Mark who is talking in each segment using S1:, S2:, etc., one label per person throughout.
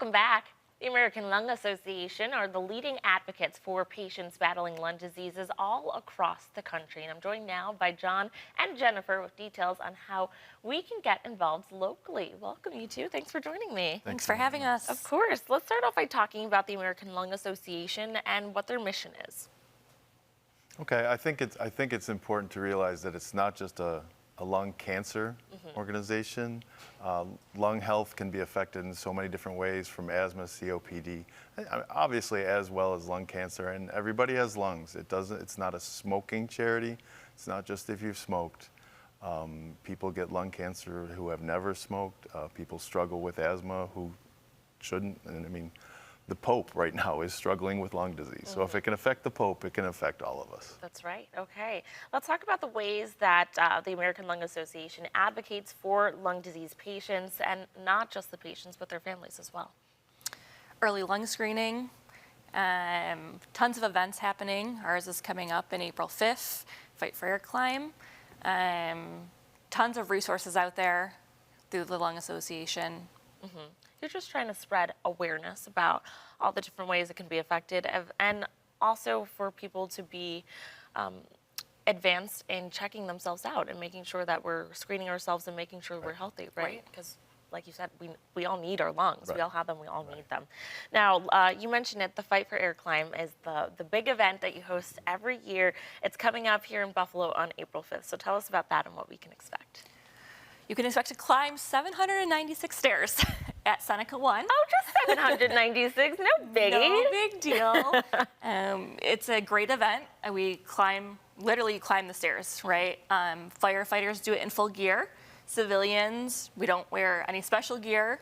S1: Welcome back. The American Lung Association are the leading advocates for patients battling lung diseases all across the country. And I'm joined now by John and Jennifer with details on how we can get involved locally. Welcome, you two. Thanks for joining me.
S2: Thanks for having us.
S1: Of course. Let's start off by talking about the American Lung Association and what their mission is.
S3: Okay, I think it's important to realize that it's not just a lung cancer organization. Lung health can be affected in so many different ways, from asthma, COPD, obviously as well as lung cancer. And everybody has lungs. It's not a smoking charity. It's not just if you've smoked. People get lung cancer who have never smoked. People struggle with asthma who shouldn't. And I mean, the Pope right now is struggling with lung disease. So if it can affect the Pope, it can affect all of us.
S1: That's right. Okay. Let's talk about the ways that the American Lung Association advocates for lung disease patients, and not just the patients, but their families as well.
S2: Early lung screening, tons of events happening. Ours is coming up in April 5th, Fight for Air Climb. Tons of resources out there through the Lung Association.
S1: You're just trying to spread awareness about all the different ways it can be affected, and also for people to be advanced in checking themselves out and making sure that we're screening ourselves and making sure we're healthy, right? Because like you said, we all need our lungs.
S3: Right.
S1: We all have them. We all need them. Now, you mentioned it. The Fight for Air Climb is the big event that you host every year. It's coming up here in Buffalo on April 5th. So tell us about that and what we can expect.
S2: You can expect to climb 796 stairs at Seneca One.
S1: Oh, just 796, no biggie.
S2: No big deal. It's a great event. We literally climb the stairs, right? Firefighters do it in full gear. Civilians, we don't wear any special gear.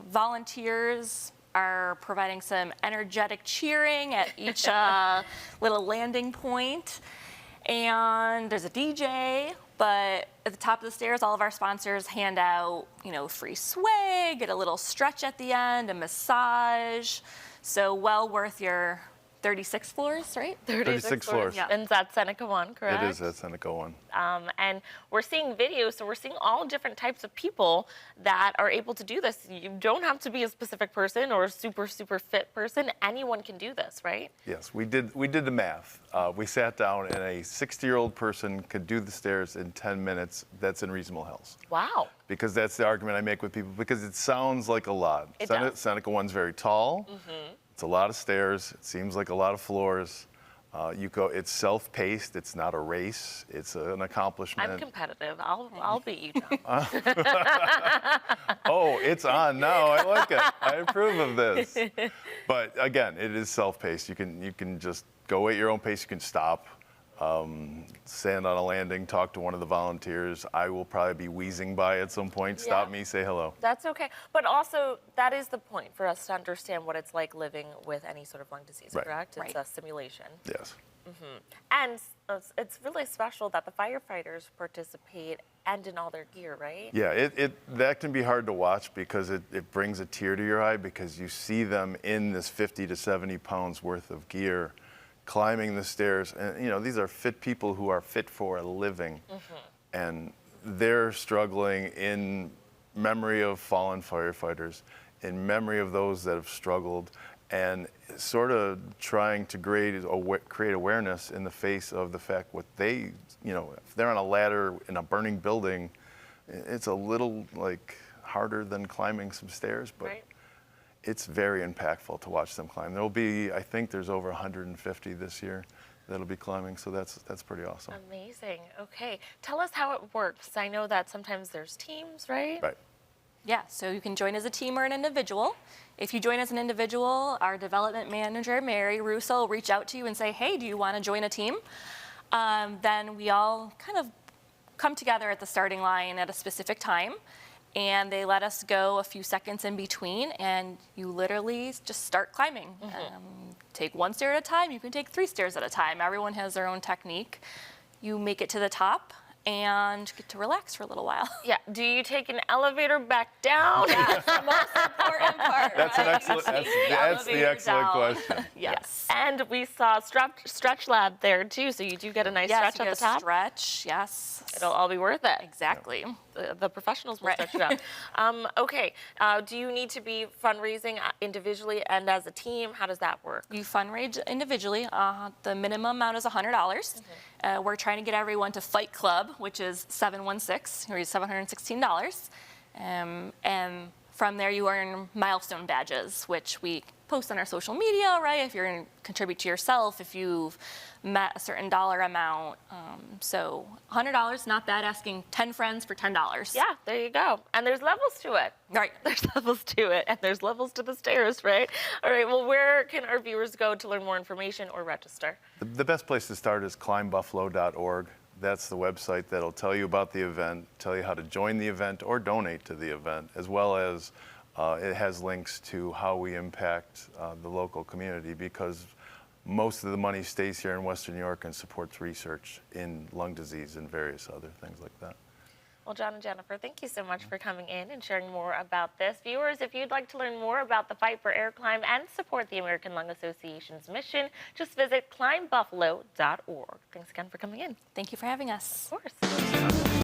S2: Volunteers are providing some energetic cheering at each little landing point. And there's a DJ, but at the top of the stairs, all of our sponsors hand out, free swag, get a little stretch at the end, a massage. So well worth your 36 floors, right?
S3: 36 floors.
S2: Yeah.
S1: And that's Seneca One, correct?
S3: It is at Seneca One.
S1: And we're seeing videos, so we're seeing all different types of people that are able to do this. You don't have to be a specific person or a super, super fit person. Anyone can do this, right?
S3: Yes, we did the math. We sat down, and a 60-year-old person could do the stairs in 10 minutes. That's in reasonable health.
S1: Wow.
S3: Because that's the argument I make with people, because it sounds like a lot.
S1: It does.
S3: Seneca One's very tall. It's a lot of stairs. It seems like a lot of floors. It's self-paced. It's not a race. It's an accomplishment.
S1: I'm competitive. I'll beat you, John.
S3: Oh, it's on now. I like it. I approve of this. But again, it is self-paced. You can just go at your own pace. You can stop, stand on a landing, talk to one of the volunteers. I will probably be wheezing by at some point. Stop me, say hello.
S1: That's okay. But also, that is the point for us to understand what it's like living with any sort of lung disease,
S3: Right.
S1: correct? It's
S2: Right.
S1: a simulation.
S3: Yes.
S1: And it's really special that the firefighters participate and in all their gear, right?
S3: Yeah, that can be hard to watch, because it brings a tear to your eye, because you see them in this 50 to 70 pounds worth of gear, climbing the stairs. And these are fit people who are fit for a living. And they're struggling in memory of fallen firefighters, in memory of those that have struggled, and sort of trying to create awareness in the face of the fact what they, if they're on a ladder in a burning building, it's a little harder than climbing some stairs, but
S1: Right.
S3: it's very impactful to watch them climb. I think there's over 150 this year that'll be climbing, so that's pretty awesome.
S1: Amazing. Okay. Tell us how it works. I know that sometimes there's teams, right?
S3: Right.
S2: Yeah, so you can join as a team or an individual. If you join as an individual, our development manager, Mary Russo, will reach out to you and say, hey, do you want to join a team? Then we all kind of come together at the starting line at a specific time, and they let us go a few seconds in between, and you literally just start climbing. Take one stair at a time. You can take 3 stairs at a time. Everyone has their own technique. You make it to the top and get to relax for a little while.
S1: Yeah. Do you take an elevator back down?
S2: That's the most important part.
S3: That's an
S2: right?
S3: excellent. That's the
S2: Elevator
S3: excellent
S2: down.
S3: question.
S2: Yes.
S1: And we saw Stretch Lab there too, so you do get a nice
S2: Yes,
S1: stretch
S2: you
S1: at
S2: get
S1: the
S2: a
S1: top.
S2: stretch. Yes.
S1: It'll all be worth it.
S2: Exactly.
S1: The professionals will
S2: Right.
S1: stretch you out. Okay, do you need to be fundraising individually and as a team? How does that work?
S2: You fundraise individually. The minimum amount is $100. We're trying to get everyone to Fight Club, which is 716, or $716. And from there, you earn milestone badges, which we post on our social media, right? If you're going to contribute to yourself, if you've met a certain dollar amount. So $100, not bad. Asking 10 friends for $10.
S1: Yeah, there you go. And there's levels to it.
S2: Right.
S1: There's levels to it, and there's levels to the stairs, right? All right, well, where can our viewers go to learn more information or register?
S3: The best place to start is climbbuffalo.org. That's the website that'll tell you about the event, tell you how to join the event or donate to the event, as well as it has links to how we impact the local community, because most of the money stays here in Western New York and supports research in lung disease and various other things like that.
S1: Well, John and Jennifer, thank you so much for coming in and sharing more about this. Viewers, if you'd like to learn more about the Fight for Air Climb and support the American Lung Association's mission, just visit climbbuffalo.org. Thanks again for coming in.
S2: Thank you for having us.
S1: Of course.